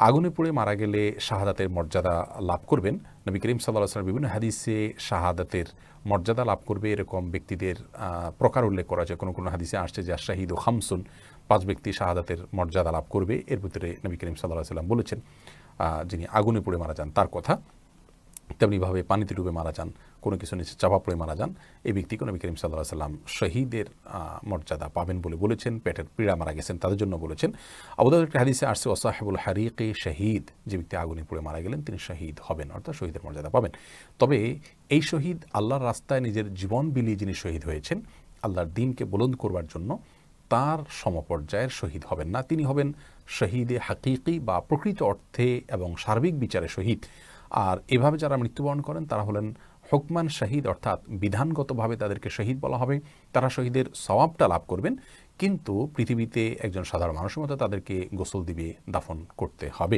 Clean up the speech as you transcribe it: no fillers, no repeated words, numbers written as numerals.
আগুনে পুড়ে মারা গেলে শাহাদাতের মর্যাদা লাভ করবেন। নবী করিম সাল্লাল্লাহু আলাইহি ওয়াসাল্লাম বিভিন্ন হাদিসে শাহাদাতের মর্যাদা লাভ করবে এরকম ব্যক্তিদের প্রকার উল্লেখ করা যায়। কোনো কোনো হাদিসে আসছে যে শাহিদ ও খামসুন, 5 ব্যক্তি শাহাদাতের মর্যাদা লাভ করবে। এর ভিতরে নবী করিম সাল্লাল্লাহু আলাইহি ওয়াসাল্লাম বলেছেন যিনি আগুনে পুড়ে মারা যান তার কথা। তেমনিভাবে পানিতে ডুবে মারা যান, কোনো কিছু নিচে চাপা পড়ে মারা যান, এই ব্যক্তিকে নবী করিম সাল্লাল্লাহু আলাইহি ওয়াসাল্লাম শহীদের মর্যাদা পাবেন বলে বলেছেন। পেটের পীড়া মারা গেছেন তাদের জন্য বলেছেন। আবু দাউদের একটা হাদিসে আসছে ওয়াসাহিবুল হারিকি শহীদ, যে ব্যক্তি আগুনে পুড়ে মারা গেলেন তিনি শহীদ হবেন, অর্থাৎ শহীদের মর্যাদা পাবেন। তবে এই শহীদ আল্লাহর রাস্তায় নিজের জীবন বিলিয়ে যিনি শহীদ হয়েছেন আল্লাহর দ্বীনকে বুলন্দ করবার জন্য, তার সমপর্যায়ের শহীদ হবেন না। তিনি হবেন শহীদে হাকিকি বা প্রকৃত অর্থে এবং সার্বিক বিচারে শহীদ। আর এভাবে যারা মৃত্যুবরণ করেন তারা হলেন হুকমান শহীদ, অর্থাৎ বিধানগতভাবে তাদেরকে শহীদ বলা হবে। তারা শহীদের সওয়াবটা লাভ করবেন, কিন্তু পৃথিবীতে একজন সাধারণ মানুষের মতো তাদেরকে গোসল দিবে, দাফন করতে হবে।